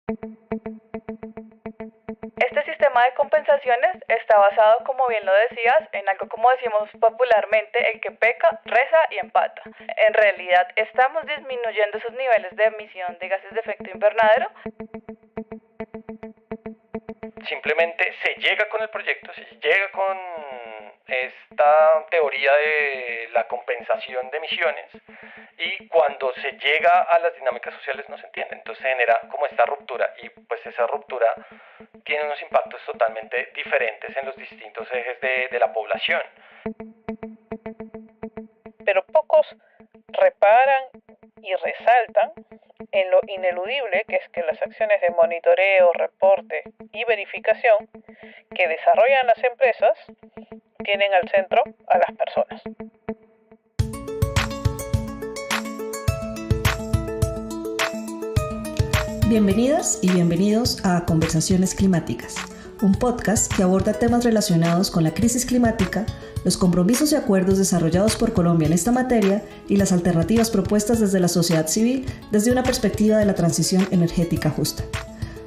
Este sistema de compensaciones está basado, como bien lo decías, en algo como decimos popularmente, el que peca, reza y empata. En realidad, ¿estamos disminuyendo esos niveles de emisión de gases de efecto invernadero? Simplemente se llega con el proyecto, se llega con esta teoría de la compensación de emisiones, y cuando se llega a las dinámicas sociales no se entiende, entonces se genera como esta ruptura, y pues esa ruptura tiene unos impactos totalmente diferentes en los distintos ejes de la población. Pero pocos reparan y resaltan en lo ineludible que es que las acciones de monitoreo, reporte y verificación que desarrollan las empresas tienen al centro a las personas. Bienvenidas y bienvenidos a Conversaciones Climáticas, un podcast que aborda temas relacionados con la crisis climática, los compromisos y acuerdos desarrollados por Colombia en esta materia y las alternativas propuestas desde la sociedad civil desde una perspectiva de la transición energética justa.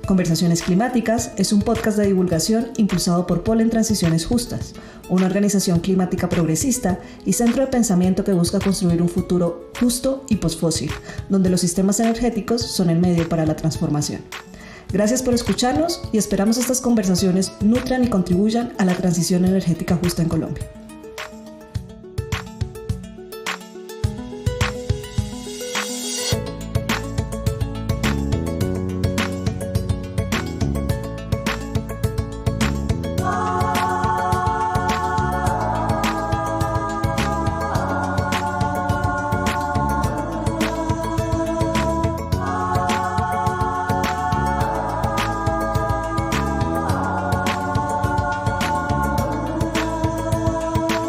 Conversaciones Climáticas es un podcast de divulgación impulsado por Polen Transiciones Justas, una organización climática progresista y centro de pensamiento que busca construir un futuro justo y posfósil, donde los sistemas energéticos son el medio para la transformación. Gracias por escucharnos y esperamos estas conversaciones nutran y contribuyan a la transición energética justa en Colombia.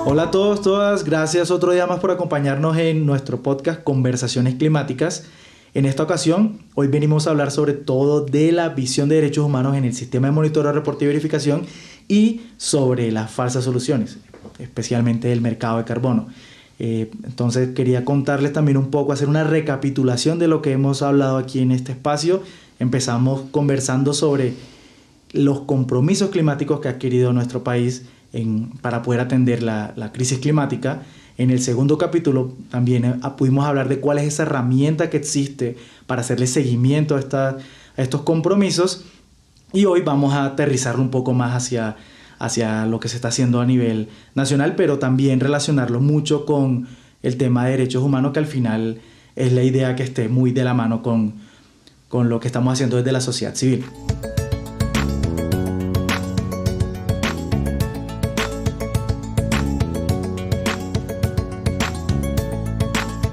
Hola a todos, todas, gracias otro día más por acompañarnos en nuestro podcast Conversaciones Climáticas. En esta ocasión, hoy venimos a hablar sobre todo de la visión de derechos humanos en el sistema de monitoreo, reporte y verificación y sobre las falsas soluciones, especialmente del mercado de carbono. Entonces quería contarles también un poco, hacer una recapitulación de lo que hemos hablado aquí en este espacio. Empezamos conversando sobre los compromisos climáticos que ha adquirido nuestro país para poder atender la crisis climática. En el segundo capítulo también pudimos hablar de cuál es esa herramienta que existe para hacerle seguimiento a estos compromisos, y hoy vamos a aterrizarlo un poco más hacia lo que se está haciendo a nivel nacional, pero también relacionarlo mucho con el tema de derechos humanos, que al final es la idea que esté muy de la mano con lo que estamos haciendo desde la sociedad civil.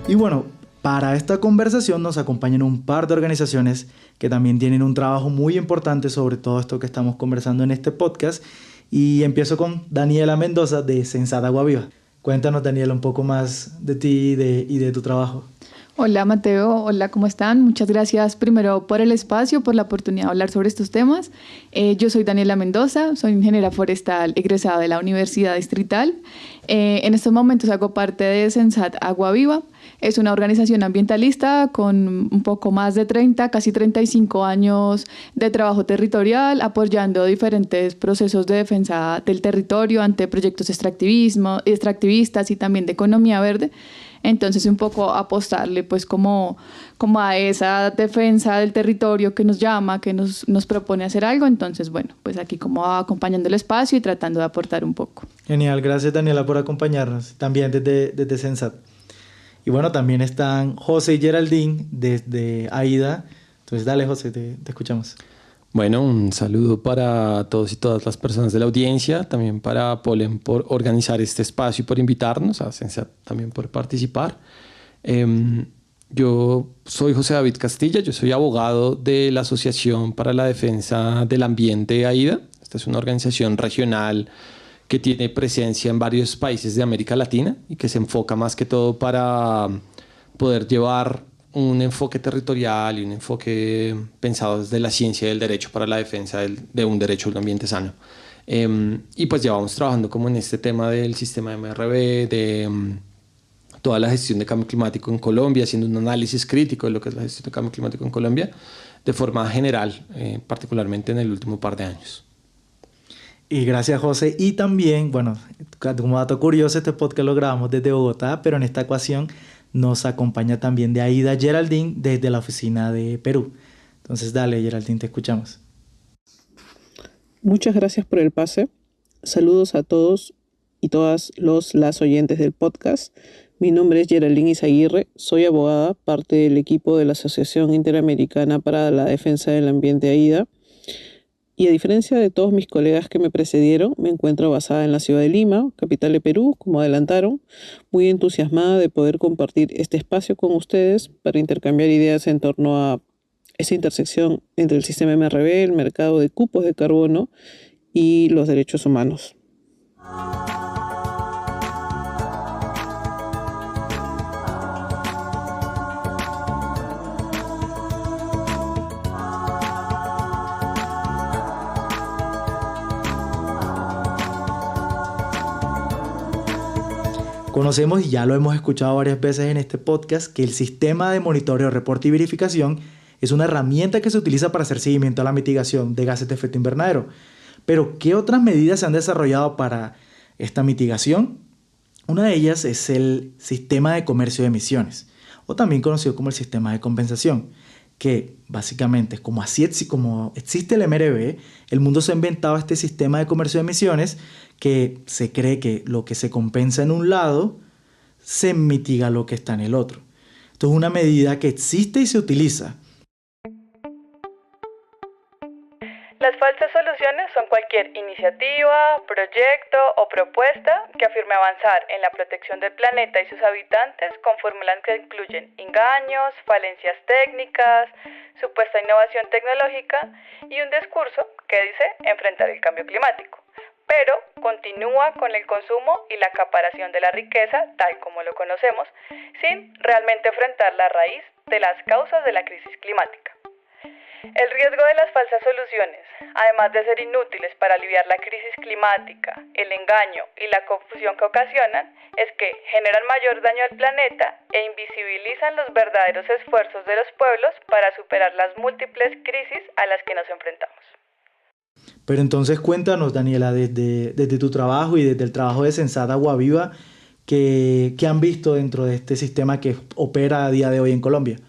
Y bueno, para esta conversación nos acompañan un par de organizaciones que también tienen un trabajo muy importante sobre todo esto que estamos conversando en este podcast. Y empiezo con Daniela Mendoza de Sensat Agua Viva. Cuéntanos, Daniela, un poco más de ti y de tu trabajo. Hola Mateo, hola, ¿cómo están? Muchas gracias primero por el espacio, por la oportunidad de hablar sobre estos temas. Yo soy Daniela Mendoza, soy ingeniera forestal egresada de la Universidad Distrital. En estos momentos hago parte de Sensat Agua Viva. Es una organización ambientalista con un poco más de 30, casi 35 años de trabajo territorial, apoyando diferentes procesos de defensa del territorio ante proyectos extractivistas y también de economía verde. Entonces un poco apostarle pues como a esa defensa del territorio que nos llama, que nos propone hacer algo. Entonces bueno, pues aquí como acompañando el espacio y tratando de aportar un poco. Genial, gracias Daniela por acompañarnos también desde Sensat. Y bueno, también están José y Geraldine desde AIDA. Entonces dale José, te escuchamos. Bueno, un saludo para todos y todas las personas de la audiencia, también para Polen por organizar este espacio y por invitarnos, a Sensat también por participar. Yo soy José David Castilla, yo soy abogado de la Asociación para la Defensa del Ambiente AIDA. Esta es una organización regional que tiene presencia en varios países de América Latina y que se enfoca más que todo para poder llevar un enfoque territorial y un enfoque pensado desde la ciencia del derecho para la defensa de un derecho a un ambiente sano. Y pues llevamos trabajando como en este tema del sistema MRV, de toda la gestión de cambio climático en Colombia, haciendo un análisis crítico de lo que es la gestión de cambio climático en Colombia, de forma general, particularmente en el último par de años. Y gracias, José. Y también, bueno, como dato curioso, este podcast lo grabamos desde Bogotá, pero en esta ocasión nos acompaña también de Aida Geraldine desde la oficina de Perú. Entonces, dale, Geraldine, te escuchamos. Muchas gracias por el pase. Saludos a todos y todas las oyentes del podcast. Mi nombre es Geraldine Izaguirre, soy abogada, parte del equipo de la Asociación Interamericana para la Defensa del Ambiente AIDA. Y a diferencia de todos mis colegas que me precedieron, me encuentro basada en la ciudad de Lima, capital de Perú, como adelantaron, muy entusiasmada de poder compartir este espacio con ustedes para intercambiar ideas en torno a esa intersección entre el sistema MRV, el mercado de cupos de carbono y los derechos humanos. Conocemos, y ya lo hemos escuchado varias veces en este podcast, que el sistema de monitoreo, reporte y verificación es una herramienta que se utiliza para hacer seguimiento a la mitigación de gases de efecto invernadero. Pero, ¿qué otras medidas se han desarrollado para esta mitigación? Una de ellas es el sistema de comercio de emisiones, o también conocido como el sistema de compensación, que básicamente, como existe el MRV, el mundo se ha inventado este sistema de comercio de emisiones que se cree que lo que se compensa en un lado se mitiga lo que está en el otro. Esto es una medida que existe y se utiliza. Las falsas soluciones son cualquier iniciativa, proyecto o propuesta que afirme avanzar en la protección del planeta y sus habitantes con fórmulas que incluyen engaños, falencias técnicas, supuesta innovación tecnológica y un discurso que dice enfrentar el cambio climático, pero continúa con el consumo y la acaparación de la riqueza tal como lo conocemos, sin realmente enfrentar la raíz de las causas de la crisis climática. El riesgo de las falsas soluciones, además de ser inútiles para aliviar la crisis climática, el engaño y la confusión que ocasionan, es que generan mayor daño al planeta e invisibilizan los verdaderos esfuerzos de los pueblos para superar las múltiples crisis a las que nos enfrentamos. Pero entonces cuéntanos, Daniela, desde tu trabajo y desde el trabajo de Sensat Agua Viva, ¿qué han visto dentro de este sistema que opera a día de hoy en Colombia?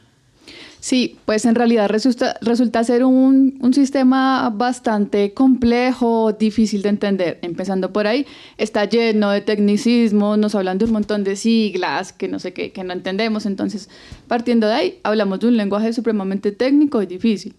Sí, pues en realidad resulta ser un sistema bastante complejo, difícil de entender. Empezando por ahí, está lleno de tecnicismos, nos hablan de un montón de siglas, que no sé qué, que no entendemos. Entonces, partiendo de ahí, hablamos de un lenguaje supremamente técnico y difícil.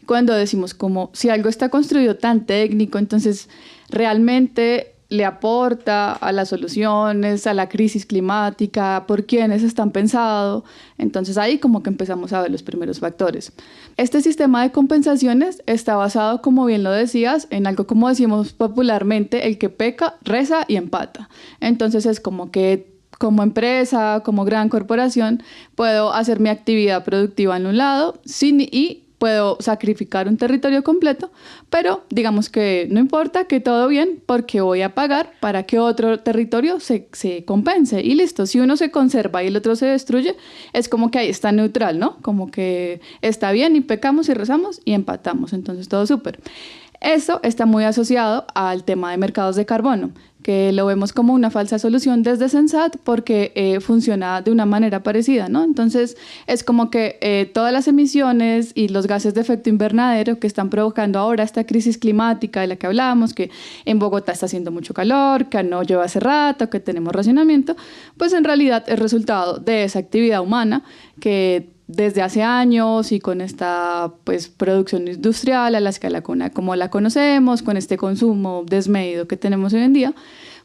Cuando decimos como si algo está construido tan técnico, entonces realmente le aporta a las soluciones, a la crisis climática, por quiénes están pensados. Entonces ahí como que empezamos a ver los primeros factores. Este sistema de compensaciones está basado, como bien lo decías, en algo como decimos popularmente, el que peca, reza y empata. Entonces es como que como empresa, como gran corporación, puedo hacer mi actividad productiva en un lado y puedo sacrificar un territorio completo, pero digamos que no importa, que todo bien, porque voy a pagar para que otro territorio se compense y listo. Si uno se conserva y el otro se destruye, es como que ahí está neutral, ¿no? Como que está bien y pecamos y rezamos y empatamos, entonces todo súper. Eso está muy asociado al tema de mercados de carbono, que lo vemos como una falsa solución desde Sensat porque funciona de una manera parecida, ¿no? Entonces es como que todas las emisiones y los gases de efecto invernadero que están provocando ahora esta crisis climática de la que hablábamos, que en Bogotá está haciendo mucho calor, que no llueve hace rato, que tenemos racionamiento, pues en realidad es resultado de esa actividad humana que desde hace años y con esta pues, producción industrial a la escala como la conocemos, con este consumo desmedido que tenemos hoy en día,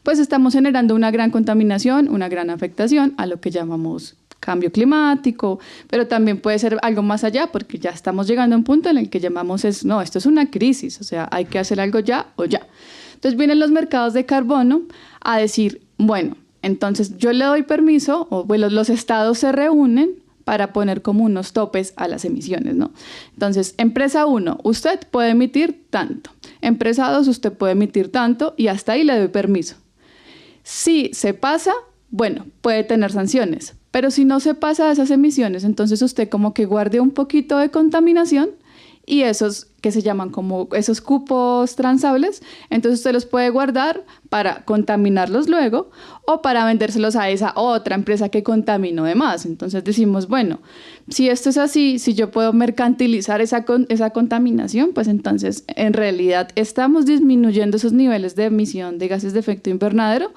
pues estamos generando una gran contaminación, una gran afectación a lo que llamamos cambio climático, pero también puede ser algo más allá porque ya estamos llegando a un punto en el que llamamos esto es una crisis, o sea, hay que hacer algo ya o ya. Entonces vienen los mercados de carbono a decir, bueno, entonces yo le doy permiso, o bueno, los estados se reúnen para poner como unos topes a las emisiones, ¿no? Entonces, empresa 1, usted puede emitir tanto. Empresa 2, usted puede emitir tanto y hasta ahí le doy permiso. Si se pasa, bueno, puede tener sanciones, pero si no se pasa de esas emisiones, entonces usted como que guarde un poquito de contaminación y esos que se llaman como esos cupos transables, entonces usted los puede guardar para contaminarlos luego o para vendérselos a esa otra empresa que contaminó de más. Entonces decimos, bueno, si esto es así, si yo puedo mercantilizar esa contaminación, pues entonces en realidad estamos disminuyendo esos niveles de emisión de gases de efecto invernadero.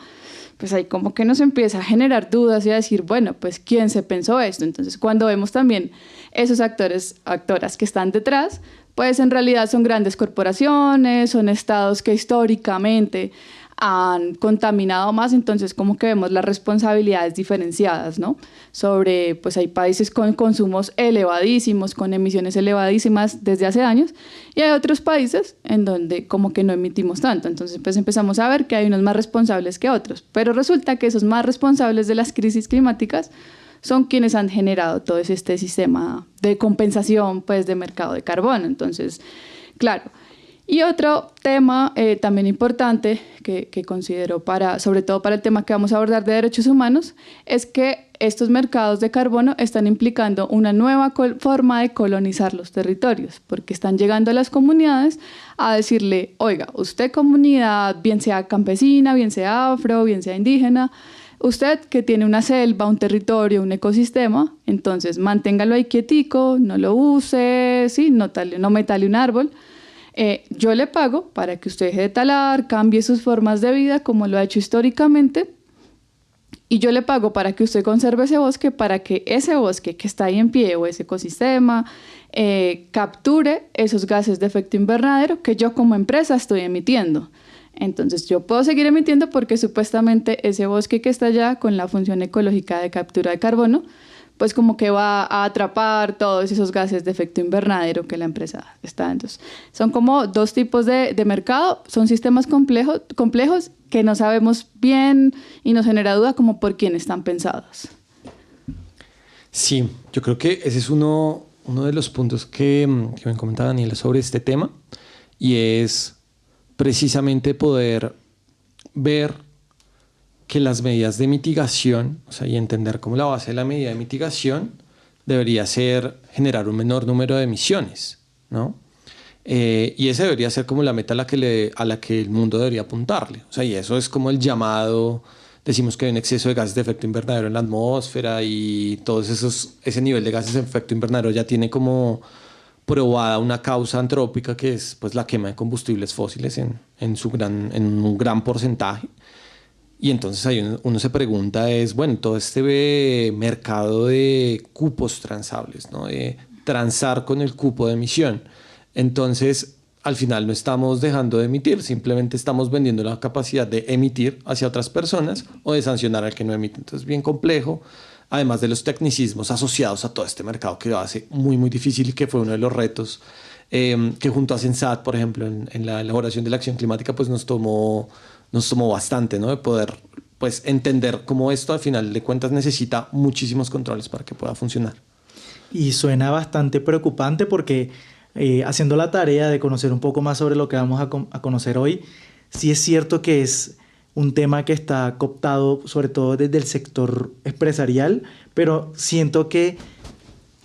Pues ahí como que nos empieza a generar dudas y a decir, bueno, pues ¿quién se pensó esto? Entonces cuando vemos también esos actoras que están detrás, pues en realidad son grandes corporaciones, son estados que históricamente han contaminado más, entonces como que vemos las responsabilidades diferenciadas, ¿no? Sobre, pues hay países con consumos elevadísimos, con emisiones elevadísimas desde hace años, y hay otros países en donde como que no emitimos tanto, entonces pues empezamos a ver que hay unos más responsables que otros, pero resulta que esos más responsables de las crisis climáticas son quienes han generado todo este sistema de compensación, pues, de mercado de carbono. Entonces, claro. Y otro tema también importante que considero sobre todo para el tema que vamos a abordar de derechos humanos, es que estos mercados de carbono están implicando una nueva forma de colonizar los territorios, porque están llegando a las comunidades a decirle, oiga, usted comunidad, bien sea campesina, bien sea afro, bien sea indígena, usted que tiene una selva, un territorio, un ecosistema, entonces manténgalo ahí quietico, no lo use, ¿sí? no me tale un árbol. Yo le pago para que usted deje de talar, cambie sus formas de vida como lo ha hecho históricamente, y yo le pago para que usted conserve ese bosque, para que ese bosque que está ahí en pie o ese ecosistema capture esos gases de efecto invernadero que yo como empresa estoy emitiendo. Entonces yo puedo seguir emitiendo porque supuestamente ese bosque que está allá con la función ecológica de captura de carbono, pues como que va a atrapar todos esos gases de efecto invernadero que la empresa está. Entonces son como dos tipos de mercado, son sistemas complejos que no sabemos bien y nos genera duda como por quién están pensados. Sí, yo creo que ese es uno de los puntos que me comentaba Daniela sobre este tema, y es precisamente poder ver que las medidas de mitigación, o sea, y entender cómo la base de la medida de mitigación debería ser generar un menor número de emisiones, ¿no? Y esa debería ser como la meta a la que el mundo debería apuntarle. O sea, y eso es como el llamado, decimos que hay un exceso de gases de efecto invernadero en la atmósfera y ese nivel de gases de efecto invernadero ya tiene como probada una causa antrópica, que es pues la quema de combustibles fósiles en un gran porcentaje. Y entonces ahí uno se pregunta bueno, todo este mercado de cupos transables, ¿no? De transar con el cupo de emisión. Entonces, al final no estamos dejando de emitir, simplemente estamos vendiendo la capacidad de emitir hacia otras personas o de sancionar al que no emite. Entonces, bien complejo, además de los tecnicismos asociados a todo este mercado que lo hace muy, muy difícil, y que fue uno de los retos que junto a Sensat, por ejemplo, en la elaboración de la acción climática, pues nos tomó bastante, ¿no? De poder pues entender cómo esto al final de cuentas necesita muchísimos controles para que pueda funcionar. Y suena bastante preocupante porque haciendo la tarea de conocer un poco más sobre lo que vamos a conocer hoy, sí es cierto que es un tema que está cooptado sobre todo desde el sector empresarial, pero siento que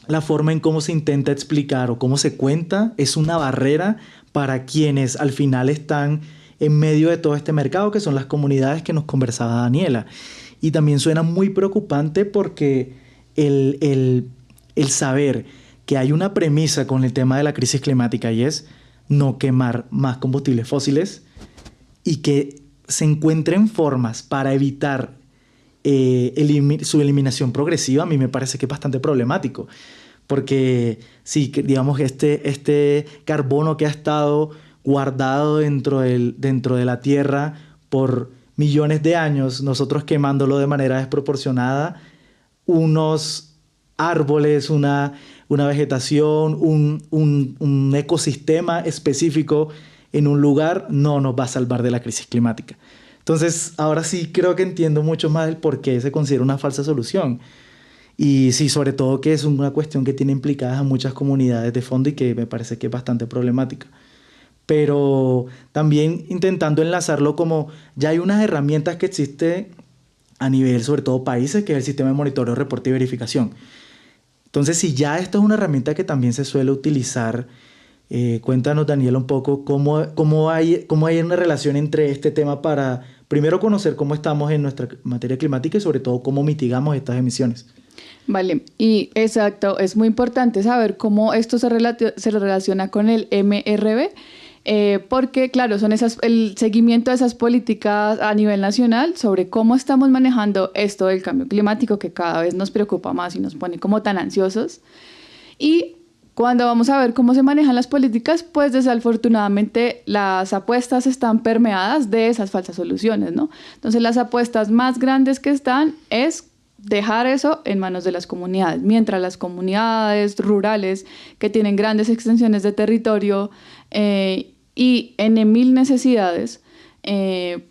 la forma en cómo se intenta explicar o cómo se cuenta es una barrera para quienes al final están en medio de todo este mercado, que son las comunidades que nos conversaba Daniela. Y también suena muy preocupante porque el saber que hay una premisa con el tema de la crisis climática, y es no quemar más combustibles fósiles, y que se encuentren formas para evitar su eliminación progresiva, a mí me parece que es bastante problemático. Porque sí, digamos, este carbono que ha estado guardado dentro de la tierra por millones de años, nosotros quemándolo de manera desproporcionada, unos árboles, una vegetación, un ecosistema específico en un lugar no nos va a salvar de la crisis climática. Entonces, ahora sí creo que entiendo mucho más el por qué se considera una falsa solución. Y sí, sobre todo que es una cuestión que tiene implicadas a muchas comunidades de fondo y que me parece que es bastante problemática. Pero también intentando enlazarlo como ya hay unas herramientas que existen a nivel, sobre todo países, que es el sistema de monitoreo, reporte y verificación. Entonces, si ya esto es una herramienta que también se suele utilizar, Cuéntanos, Daniela, un poco cómo hay una relación entre este tema para primero conocer cómo estamos en nuestra materia climática y sobre todo cómo mitigamos estas emisiones. Vale, y exacto, es muy importante saber cómo esto se relaciona con el MRV, porque claro, son el seguimiento de esas políticas a nivel nacional sobre cómo estamos manejando esto del cambio climático que cada vez nos preocupa más y nos pone como tan ansiosos. Y cuando vamos a ver cómo se manejan las políticas, pues desafortunadamente las apuestas están permeadas de esas falsas soluciones, ¿no? Entonces las apuestas más grandes que están es dejar eso en manos de las comunidades, mientras las comunidades rurales que tienen grandes extensiones de territorio y en mil necesidades,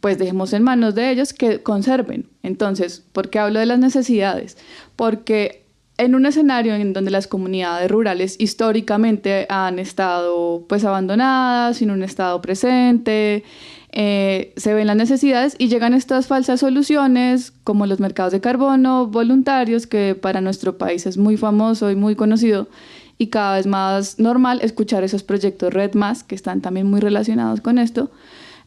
pues dejemos en manos de ellos que conserven. Entonces, ¿por qué hablo de las necesidades? Porque en un escenario en donde las comunidades rurales históricamente han estado pues abandonadas, sin un estado presente, se ven las necesidades y llegan estas falsas soluciones como los mercados de carbono voluntarios, que para nuestro país es muy famoso y muy conocido, y cada vez más normal escuchar esos proyectos RED+, que están también muy relacionados con esto,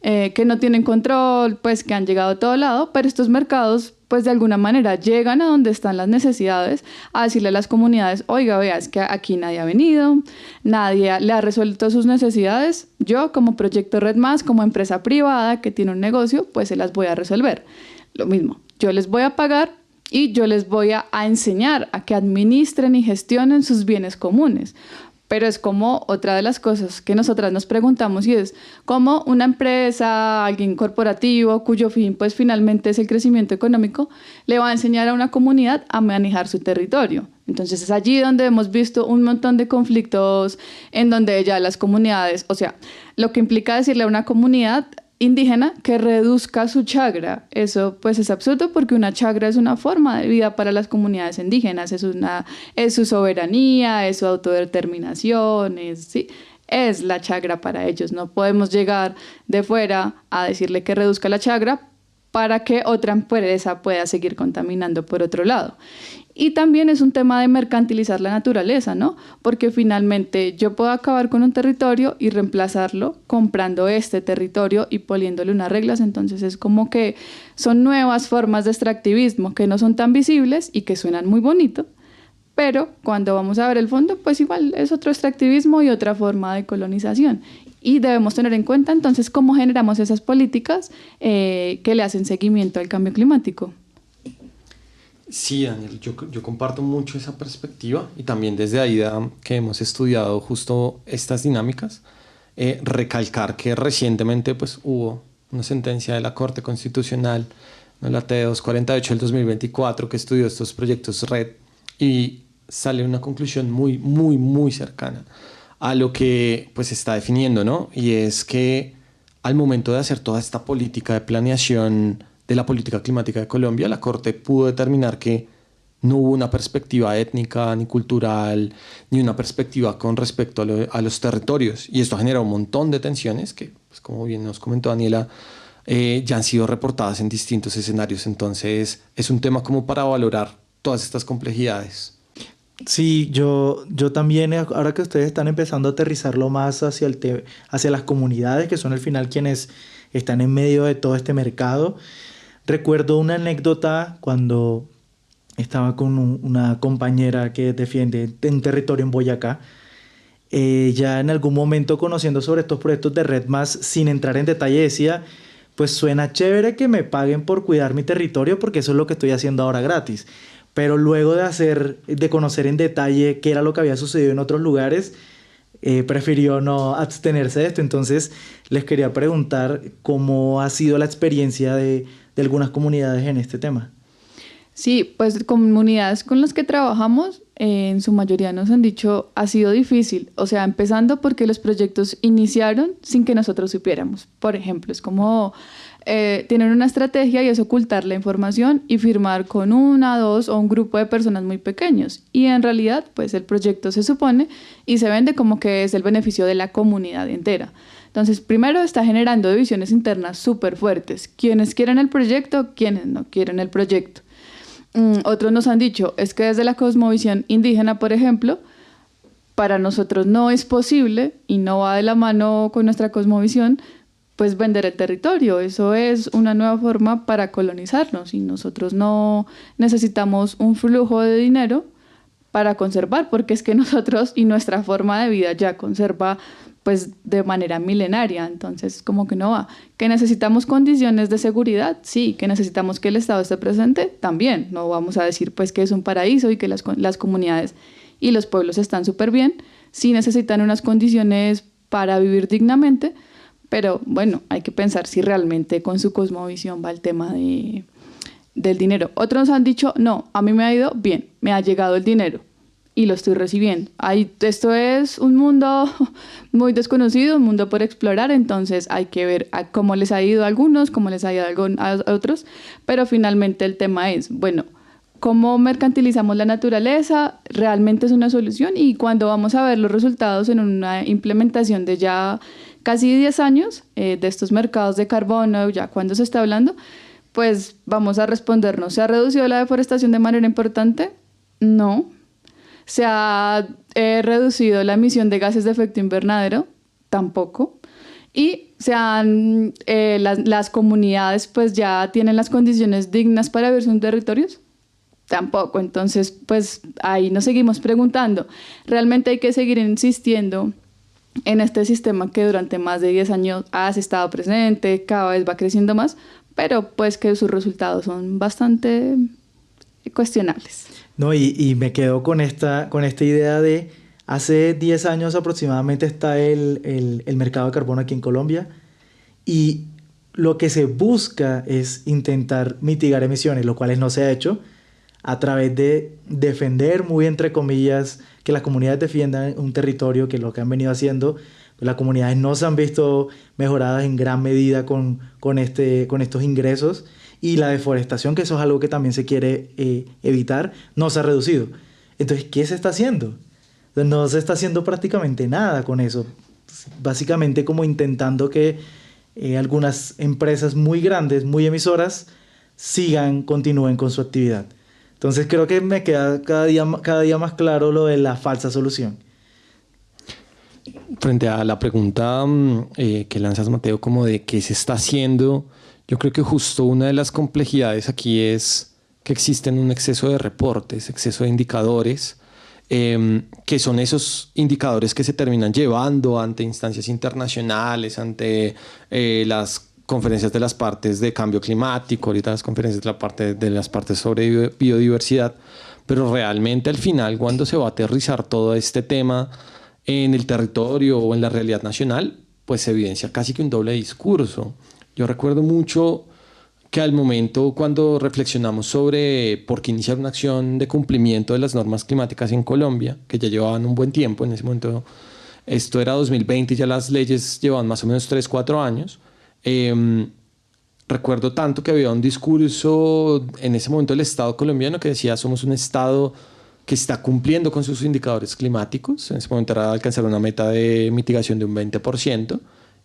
que no tienen control, pues que han llegado a todo lado, pero estos mercados pues de alguna manera llegan a donde están las necesidades, a decirle a las comunidades, oiga, vea, es que aquí nadie ha venido, nadie le ha resuelto sus necesidades, yo como Proyecto Red+, como empresa privada que tiene un negocio, pues se las voy a resolver. Lo mismo, yo les voy a pagar y yo les voy a enseñar a que administren y gestionen sus bienes comunes. Pero es como otra de las cosas que nosotras nos preguntamos y es cómo una empresa, alguien corporativo cuyo fin pues finalmente es el crecimiento económico, le va a enseñar a una comunidad a manejar su territorio. Entonces es allí donde hemos visto un montón de conflictos en donde ya las comunidades, o sea, lo que implica decirle a una comunidad indígena que reduzca su chagra. Eso pues es absurdo porque una chagra es una forma de vida para las comunidades indígenas, es su soberanía, es su autodeterminación, es la chagra para ellos. No podemos llegar de fuera a decirle que reduzca la chagra para que otra empresa pueda seguir contaminando por otro lado. Y también es un tema de mercantilizar la naturaleza, ¿no? Porque finalmente yo puedo acabar con un territorio y reemplazarlo comprando este territorio y poniéndole unas reglas. Entonces es como que son nuevas formas de extractivismo que no son tan visibles y que suenan muy bonito, pero cuando vamos a ver el fondo, pues igual es otro extractivismo y otra forma de colonización. Y debemos tener en cuenta entonces cómo generamos esas políticas que le hacen seguimiento al cambio climático. Sí, Daniel, yo comparto mucho esa perspectiva y también desde AIDA, que hemos estudiado justo estas dinámicas, recalcar que recientemente pues, hubo una sentencia de la Corte Constitucional, ¿no? La T248 del 2024, que estudió estos proyectos RED y sale una conclusión muy, muy, muy cercana a lo que pues, se está definiendo, ¿no? Y es que al momento de hacer toda esta política de planeación de la política climática de Colombia, la Corte pudo determinar que no hubo una perspectiva étnica ni cultural, ni una perspectiva con respecto a los territorios. Y esto genera un montón de tensiones que, pues, como bien nos comentó Daniela, ya han sido reportadas en distintos escenarios. Entonces, es un tema como para valorar todas estas complejidades. Sí, yo también, ahora que ustedes están empezando a aterrizarlo más hacia las comunidades, que son al final quienes están en medio de todo este mercado, recuerdo una anécdota cuando estaba con una compañera que defiende un territorio en Boyacá. Ya en algún momento conociendo sobre estos proyectos de Red+, sin entrar en detalle, decía, pues suena chévere que me paguen por cuidar mi territorio porque eso es lo que estoy haciendo ahora gratis. Pero luego de conocer en detalle qué era lo que había sucedido en otros lugares, prefirió no abstenerse de esto. Entonces les quería preguntar cómo ha sido la experiencia de algunas comunidades en este tema. Sí, pues comunidades con las que trabajamos, en su mayoría nos han dicho ha sido difícil, o sea, empezando porque los proyectos iniciaron sin que nosotros supiéramos. Por ejemplo, es como tienen una estrategia y es ocultar la información y firmar con una, dos o un grupo de personas muy pequeños. Y en realidad, pues el proyecto se supone y se vende como que es el beneficio de la comunidad entera. Entonces, primero está generando divisiones internas súper fuertes. Quienes quieren el proyecto, quienes no quieren el proyecto. Otros nos han dicho, es que desde la cosmovisión indígena, por ejemplo, para nosotros no es posible y no va de la mano con nuestra cosmovisión, pues vender el territorio. Eso es una nueva forma para colonizarnos y nosotros no necesitamos un flujo de dinero para conservar, porque es que nosotros y nuestra forma de vida ya conserva pues de manera milenaria, entonces como que no va. ¿Que necesitamos condiciones de seguridad? Sí. ¿Que necesitamos que el Estado esté presente? También. No vamos a decir pues que es un paraíso y que las comunidades y los pueblos están súper bien. Sí necesitan unas condiciones para vivir dignamente, pero bueno, hay que pensar si realmente con su cosmovisión va el tema del dinero. Otros han dicho, no, a mí me ha ido bien, me ha llegado el dinero y lo estoy recibiendo. Esto es un mundo muy desconocido, un mundo por explorar, entonces hay que ver cómo les ha ido a algunos, cómo les ha ido a otros, pero finalmente el tema es, bueno, ¿cómo mercantilizamos la naturaleza? ¿Realmente es una solución? Y cuando vamos a ver los resultados en una implementación de ya casi 10 años de estos mercados de carbono, ya cuando se está hablando, pues vamos a respondernos, ¿se ha reducido la deforestación de manera importante? No. ¿Se ha reducido la emisión de gases de efecto invernadero? Tampoco. Y las comunidades pues ya tienen las condiciones dignas para vivir sus territorios. Tampoco. Entonces, pues ahí nos seguimos preguntando. Realmente hay que seguir insistiendo en este sistema que durante más de 10 años ha estado presente, cada vez va creciendo más, pero pues que sus resultados son bastante cuestionables. No, y me quedo con esta idea de hace 10 años aproximadamente está el mercado de carbono aquí en Colombia y lo que se busca es intentar mitigar emisiones, lo cual no se ha hecho a través de defender, muy entre comillas, que las comunidades defiendan un territorio, que es lo que han venido haciendo. Las comunidades no se han visto mejoradas en gran medida con estos ingresos y la deforestación, que eso es algo que también se quiere evitar, no se ha reducido. Entonces, ¿qué se está haciendo? No se está haciendo prácticamente nada con eso. Básicamente como intentando que algunas empresas muy grandes, muy emisoras, continúen con su actividad. Entonces creo que me queda cada día más claro lo de la falsa solución. Frente a la pregunta que lanzas, Mateo, como de qué se está haciendo, yo creo que justo una de las complejidades aquí es que existen un exceso de reportes, exceso de indicadores, que son esos indicadores que se terminan llevando ante instancias internacionales, ante las conferencias de las partes de cambio climático, ahorita las conferencias de las partes sobre biodiversidad, pero realmente al final, cuando se va a aterrizar todo este tema en el territorio o en la realidad nacional, pues se evidencia casi que un doble discurso. Yo recuerdo mucho que al momento cuando reflexionamos sobre por qué iniciar una acción de cumplimiento de las normas climáticas en Colombia, que ya llevaban un buen tiempo, en ese momento esto era 2020 y ya las leyes llevaban más o menos 3-4 años, recuerdo tanto que había un discurso en ese momento del Estado colombiano que decía somos un Estado que está cumpliendo con sus indicadores climáticos. En ese momento era alcanzar una meta de mitigación de un 20%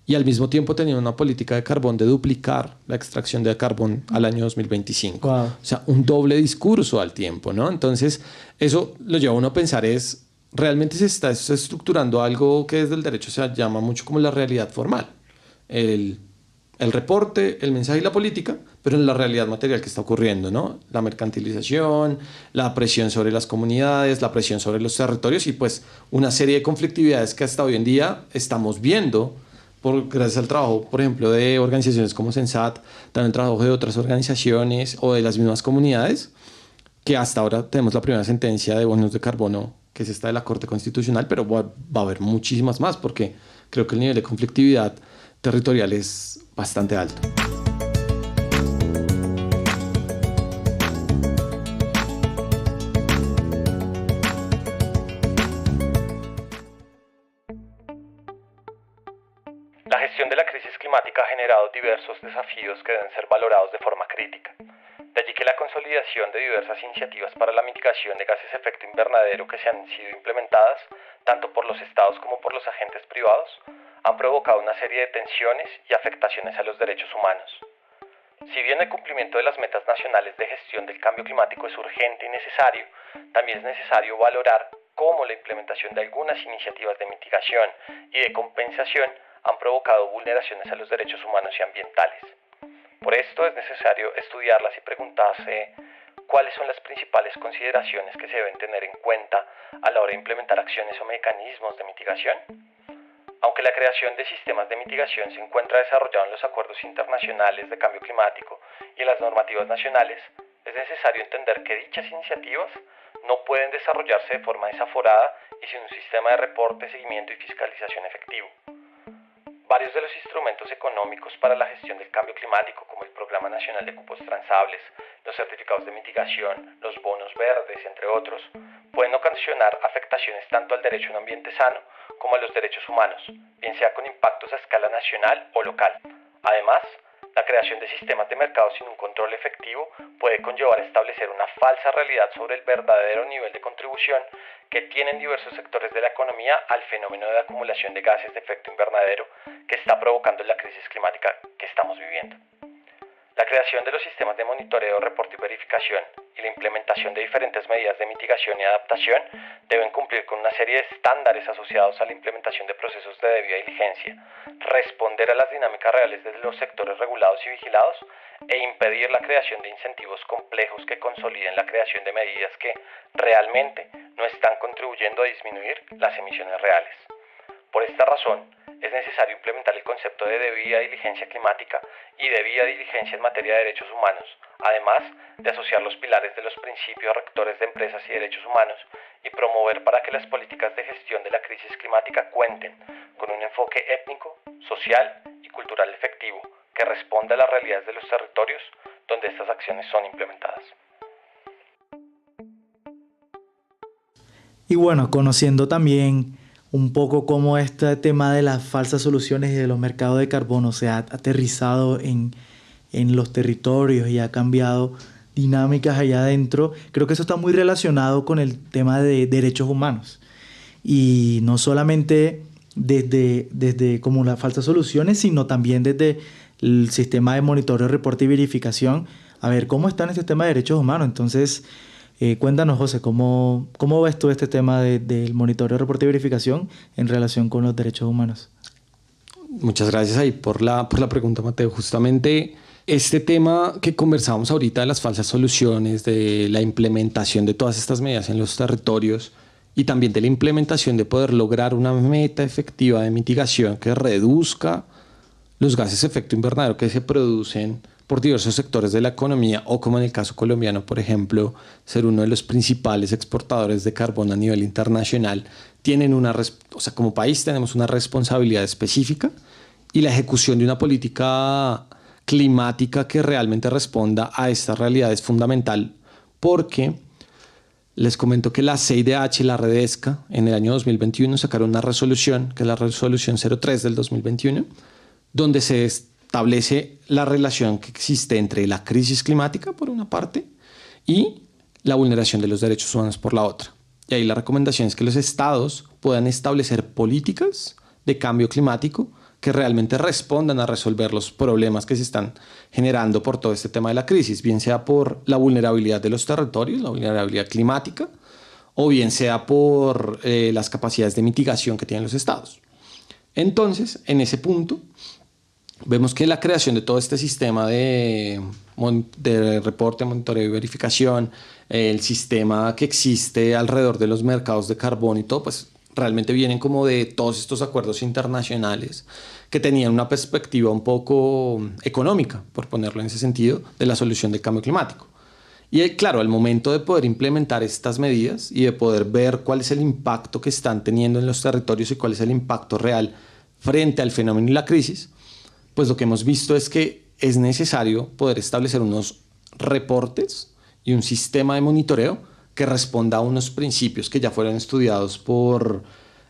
y al mismo tiempo tenía una política de carbón de duplicar la extracción de carbón al año 2025. Wow. O sea, un doble discurso al tiempo, ¿no? Entonces, eso lo lleva a uno a pensar realmente se está estructurando algo que desde el derecho se llama mucho como la realidad formal. El reporte, el mensaje y la política, pero en la realidad material que está ocurriendo, ¿no? La mercantilización, la presión sobre las comunidades, la presión sobre los territorios y pues una serie de conflictividades que hasta hoy en día estamos viendo gracias al trabajo, por ejemplo, de organizaciones como Sensat, también el trabajo de otras organizaciones o de las mismas comunidades, que hasta ahora tenemos la primera sentencia de bonos de carbono, que es esta de la Corte Constitucional, pero va a haber muchísimas más porque creo que el nivel de conflictividad territorial es bastante alto. La gestión de la crisis climática ha generado diversos desafíos que deben ser valorados de forma crítica. De allí que la consolidación de diversas iniciativas para la mitigación de gases de efecto invernadero que se han sido implementadas, tanto por los estados como por los agentes privados, han provocado una serie de tensiones y afectaciones a los derechos humanos. Si bien el cumplimiento de las metas nacionales de gestión del cambio climático es urgente y necesario, también es necesario valorar cómo la implementación de algunas iniciativas de mitigación y de compensación han provocado vulneraciones a los derechos humanos y ambientales. Por esto es necesario estudiarlas y preguntarse cuáles son las principales consideraciones que se deben tener en cuenta a la hora de implementar acciones o mecanismos de mitigación. Aunque la creación de sistemas de mitigación se encuentra desarrollado en los acuerdos internacionales de cambio climático y en las normativas nacionales, es necesario entender que dichas iniciativas no pueden desarrollarse de forma desaforada y sin un sistema de reporte, seguimiento y fiscalización efectivo. Varios de los instrumentos económicos para la gestión del cambio climático, como el Programa Nacional de Cupos Transables, los certificados de mitigación, los bonos verdes, entre otros, pueden ocasionar afectaciones tanto al derecho a un ambiente sano como a los derechos humanos, bien sea con impactos a escala nacional o local. Además, la creación de sistemas de mercado sin un control efectivo puede conllevar a establecer una falsa realidad sobre el verdadero nivel de contribución que tienen diversos sectores de la economía al fenómeno de acumulación de gases de efecto invernadero que está provocando la crisis climática que estamos viviendo. La creación de los sistemas de monitoreo, reporte y verificación y la implementación de diferentes medidas de mitigación y adaptación deben cumplir con una serie de estándares asociados a la implementación de procesos de debida diligencia, responder a las dinámicas reales de los sectores regulados y vigilados e impedir la creación de incentivos complejos que consoliden la creación de medidas que realmente no están contribuyendo a disminuir las emisiones reales. Por esta razón, es necesario implementar el concepto de debida diligencia climática y debida diligencia en materia de derechos humanos, además de asociar los pilares de los principios rectores de empresas y derechos humanos y promover para que las políticas de gestión de la crisis climática cuenten con un enfoque étnico, social y cultural efectivo que responda a las realidades de los territorios donde estas acciones son implementadas. Y bueno, conociendo también un poco cómo este tema de las falsas soluciones y de los mercados de carbono se ha aterrizado en los territorios y ha cambiado dinámicas allá adentro, creo que eso está muy relacionado con el tema de derechos humanos. Y no solamente desde como las falsas soluciones, sino también desde el sistema de monitoreo, reporte y verificación. A ver, ¿cómo está en el sistema de derechos humanos? Entonces, cuéntanos, José, ¿cómo ves tú este tema del monitoreo, reporte y verificación en relación con los derechos humanos? Muchas gracias ahí por la pregunta, Mateo. Justamente este tema que conversábamos ahorita de las falsas soluciones, de la implementación de todas estas medidas en los territorios y también de la implementación de poder lograr una meta efectiva de mitigación que reduzca los gases de efecto invernadero que se producen por diversos sectores de la economía o, como en el caso colombiano, por ejemplo, ser uno de los principales exportadores de carbón a nivel internacional, tienen como país tenemos una responsabilidad específica y la ejecución de una política climática que realmente responda a esta realidad es fundamental, porque les comento que la CIDH y la Redesca en el año 2021 sacaron una resolución, que es la resolución 03 del 2021, donde se establece la relación que existe entre la crisis climática por una parte y la vulneración de los derechos humanos por la otra. Y ahí la recomendación es que los estados puedan establecer políticas de cambio climático que realmente respondan a resolver los problemas que se están generando por todo este tema de la crisis, bien sea por la vulnerabilidad de los territorios, la vulnerabilidad climática, o bien sea por las capacidades de mitigación que tienen los estados. Entonces, en ese punto, vemos que la creación de todo este sistema de reporte, monitoreo y verificación, el sistema que existe alrededor de los mercados de carbón y todo, pues realmente vienen como de todos estos acuerdos internacionales que tenían una perspectiva un poco económica, por ponerlo en ese sentido, de la solución del cambio climático. Y claro, al momento de poder implementar estas medidas y de poder ver cuál es el impacto que están teniendo en los territorios y cuál es el impacto real frente al fenómeno y la crisis, pues lo que hemos visto es que es necesario poder establecer unos reportes y un sistema de monitoreo que responda a unos principios que ya fueron estudiados por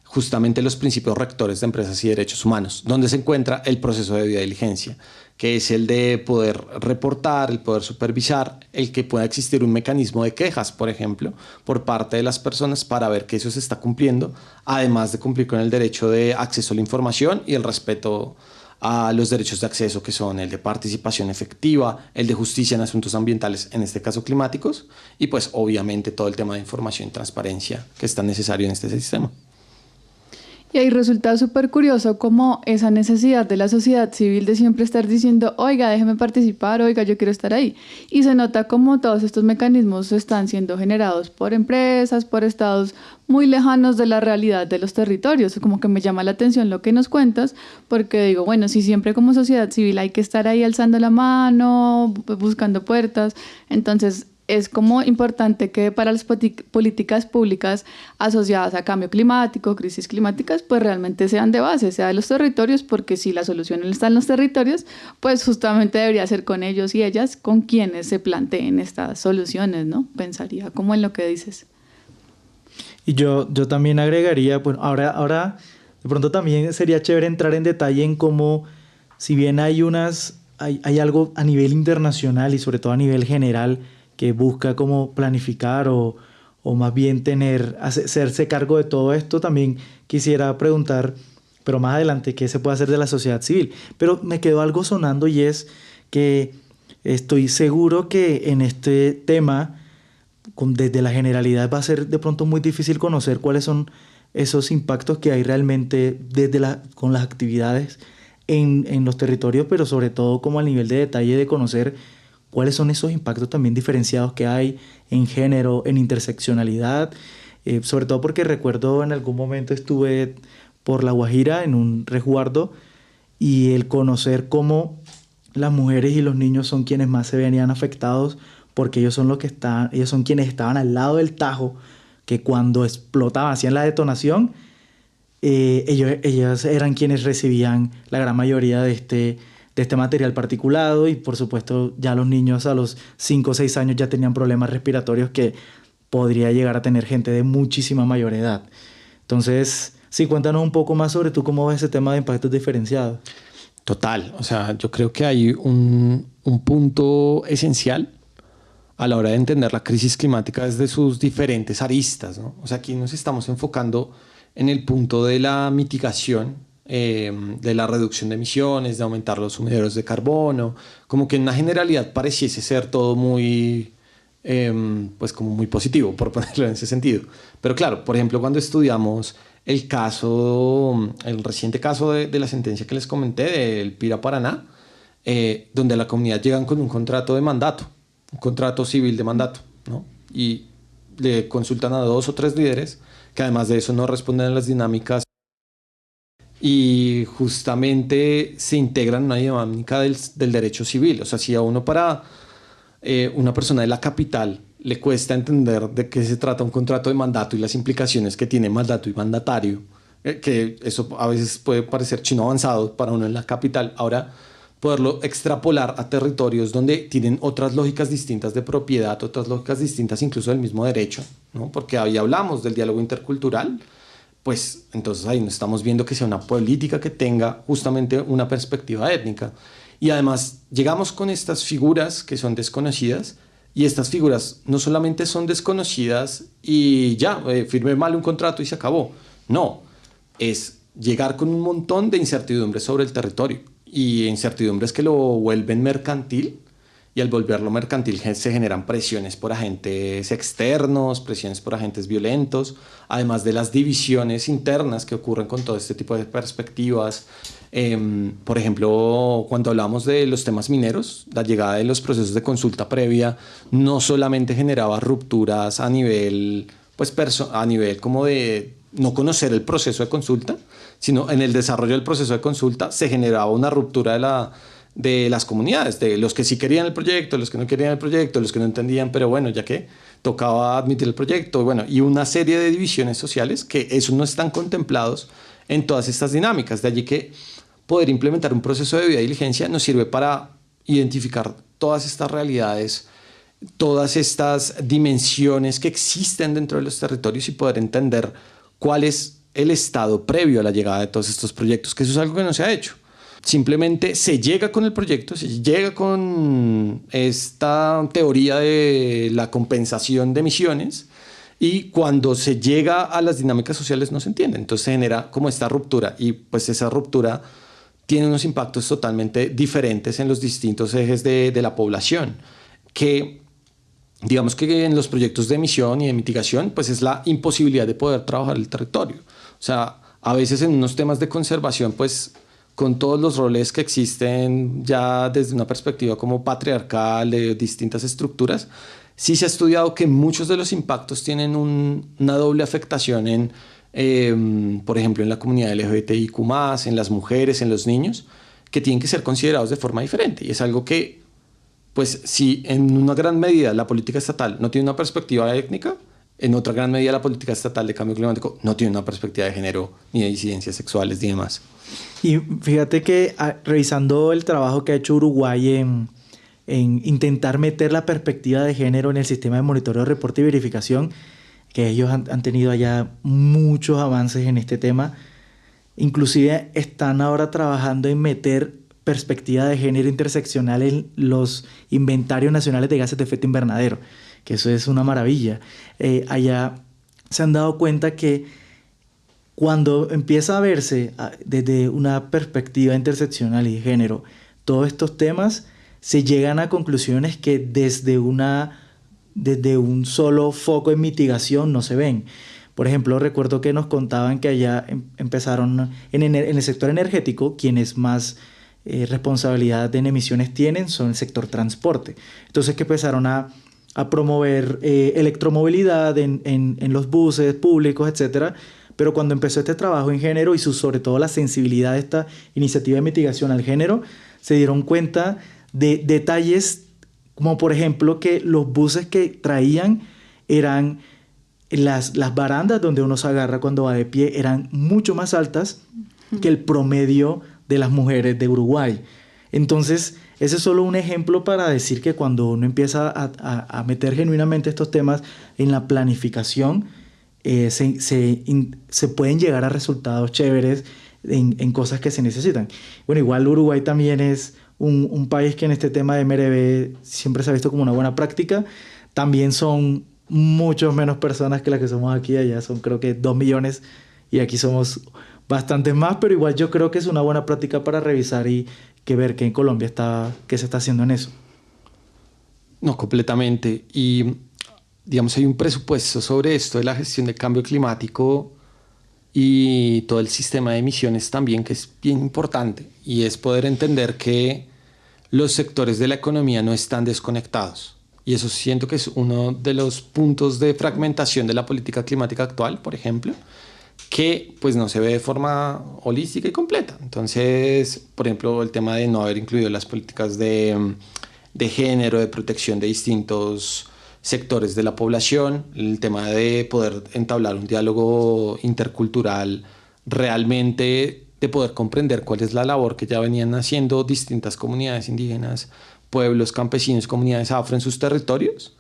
justamente los principios rectores de empresas y derechos humanos, donde se encuentra el proceso de debida diligencia, que es el de poder reportar, el poder supervisar, el que pueda existir un mecanismo de quejas, por ejemplo, por parte de las personas para ver que eso se está cumpliendo, además de cumplir con el derecho de acceso a la información y el respeto a los derechos de acceso, que son el de participación efectiva, el de justicia en asuntos ambientales, en este caso climáticos, y pues obviamente todo el tema de información y transparencia que es tan necesario en este sistema. Y ahí resulta súper curioso como esa necesidad de la sociedad civil de siempre estar diciendo, oiga, déjeme participar, oiga, yo quiero estar ahí. Y se nota como todos estos mecanismos están siendo generados por empresas, por estados muy lejanos de la realidad de los territorios. Como que me llama la atención lo que nos cuentas, porque digo, bueno, si siempre como sociedad civil hay que estar ahí alzando la mano, buscando puertas, entonces es como importante que para las políticas públicas asociadas a cambio climático, crisis climáticas, pues realmente sean de base, sea de los territorios, porque si la solución está en los territorios, pues justamente debería ser con ellos y ellas con quienes se planteen estas soluciones, ¿no? Pensaría como en lo que dices. Y yo también agregaría, bueno, ahora de pronto también sería chévere entrar en detalle en cómo, si bien hay algo a nivel internacional y sobre todo a nivel general, que busca como planificar o más bien hacerse cargo de todo esto, también quisiera preguntar, pero más adelante, qué se puede hacer de la sociedad civil. Pero me quedó algo sonando y es que estoy seguro que en este tema, desde la generalidad, va a ser de pronto muy difícil conocer cuáles son esos impactos que hay realmente con las actividades en los territorios, pero sobre todo como al nivel de detalle de conocer cuáles son esos impactos también diferenciados que hay en género, en interseccionalidad, sobre todo porque recuerdo en algún momento estuve por La Guajira en un resguardo y el conocer cómo las mujeres y los niños son quienes más se venían afectados porque ellos son quienes estaban al lado del Tajo, que cuando explotaba, hacían la detonación, ellos eran quienes recibían la gran mayoría de este material particulado y por supuesto ya los niños a los 5 o 6 años ya tenían problemas respiratorios que podría llegar a tener gente de muchísima mayor edad. Entonces, sí, cuéntanos un poco más sobre tú cómo ves ese tema de impactos diferenciados. Total, o sea, yo creo que hay un punto esencial a la hora de entender la crisis climática desde sus diferentes aristas, ¿no? O sea, aquí nos estamos enfocando en el punto de la mitigación, de la reducción de emisiones, de aumentar los sumideros de carbono, como que en una generalidad pareciese ser todo muy, pues como muy positivo, por ponerlo en ese sentido. Pero claro, por ejemplo, cuando estudiamos el reciente caso de la sentencia que les comenté del Pira Paraná, donde la comunidad llegan con un contrato de mandato, un contrato civil de mandato, ¿no? Y le consultan a 2 o 3 líderes que además de eso no responden a las dinámicas y justamente se integran en una dinámica del derecho civil. O sea, si a uno para una persona de la capital le cuesta entender de qué se trata un contrato de mandato y las implicaciones que tiene mandato y mandatario, que eso a veces puede parecer chino avanzado para uno en la capital, ahora poderlo extrapolar a territorios donde tienen otras lógicas distintas de propiedad, otras lógicas distintas incluso del mismo derecho, ¿no? Porque ahí hablamos del diálogo intercultural, pues entonces ahí no estamos viendo que sea una política que tenga justamente una perspectiva étnica. Y además llegamos con estas figuras que son desconocidas, y estas figuras no solamente son desconocidas y ya, firmé mal un contrato y se acabó. No, es llegar con un montón de incertidumbres sobre el territorio y incertidumbres que lo vuelven mercantil, y al volverlo mercantil se generan presiones por agentes externos, presiones por agentes violentos, además de las divisiones internas que ocurren con todo este tipo de perspectivas. Por ejemplo, cuando hablamos de los temas mineros, la llegada de los procesos de consulta previa no solamente generaba rupturas a nivel, pues, a nivel como de no conocer el proceso de consulta, sino en el desarrollo del proceso de consulta se generaba una ruptura de las comunidades, de los que sí querían el proyecto, los que no querían el proyecto, los que no entendían, pero bueno, ya que tocaba admitir el proyecto, bueno, y una serie de divisiones sociales que eso no están contemplados en todas estas dinámicas. De allí que poder implementar un proceso de debida diligencia nos sirve para identificar todas estas realidades, todas estas dimensiones que existen dentro de los territorios y poder entender cuál es el estado previo a la llegada de todos estos proyectos, que eso es algo que no se ha hecho. Simplemente se llega con el proyecto, se llega con esta teoría de la compensación de emisiones, y cuando se llega a las dinámicas sociales no se entiende. Entonces se genera como esta ruptura, y pues esa ruptura tiene unos impactos totalmente diferentes en los distintos ejes de la población, que digamos que en los proyectos de emisión y de mitigación, pues es la imposibilidad de poder trabajar el territorio. O sea, a veces en unos temas de conservación, pues con todos los roles que existen ya desde una perspectiva como patriarcal de distintas estructuras, sí se ha estudiado que muchos de los impactos tienen una doble afectación por ejemplo, en la comunidad LGBTIQ+, en las mujeres, en los niños, que tienen que ser considerados de forma diferente. Y es algo que, pues, si en una gran medida la política estatal no tiene una perspectiva étnica, en otra gran medida la política estatal de cambio climático no tiene una perspectiva de género, ni de disidencias sexuales, ni demás. Y fíjate que revisando el trabajo que ha hecho Uruguay en intentar meter la perspectiva de género en el sistema de monitoreo, reporte y verificación, que ellos han tenido allá muchos avances en este tema. Inclusive están ahora trabajando en meter perspectiva de género interseccional en los inventarios nacionales de gases de efecto invernadero, que eso es una maravilla. Allá se han dado cuenta que cuando empieza a verse desde una perspectiva interseccional y de género todos estos temas, se llegan a conclusiones que desde un solo foco de mitigación no se ven. Por ejemplo, recuerdo que nos contaban que allá empezaron en el sector energético, quienes más responsabilidad en emisiones tienen son el sector transporte. Entonces que empezaron a promover electromovilidad en los buses públicos, etcétera. Pero cuando empezó este trabajo en género y sobre todo la sensibilidad de esta iniciativa de mitigación al género, se dieron cuenta de detalles como por ejemplo que los buses que traían eran las barandas donde uno se agarra cuando va de pie eran mucho más altas que el promedio de las mujeres de Uruguay. Entonces, ese es solo un ejemplo para decir que cuando uno empieza a meter genuinamente estos temas en la planificación, se pueden llegar a resultados chéveres en cosas que se necesitan. Bueno, igual Uruguay también es un país que en este tema de MRV siempre se ha visto como una buena práctica. También son muchos menos personas que las que somos aquí. Allá son creo que 2 millones y aquí somos bastantes más, pero igual yo creo que es una buena práctica para revisar y que ver que en Colombia qué se está haciendo en eso. No, completamente. Y digamos, hay un presupuesto sobre esto de la gestión del cambio climático y todo el sistema de emisiones también, que es bien importante, y es poder entender que los sectores de la economía no están desconectados. Y eso siento que es uno de los puntos de fragmentación de la política climática actual, por ejemplo, que pues no se ve de forma holística y completa. Entonces, por ejemplo, el tema de no haber incluido las políticas de género, de protección de distintos sectores de la población, el tema de poder entablar un diálogo intercultural realmente, de poder comprender cuál es la labor que ya venían haciendo distintas comunidades indígenas, pueblos, campesinos, comunidades afro en sus territorios.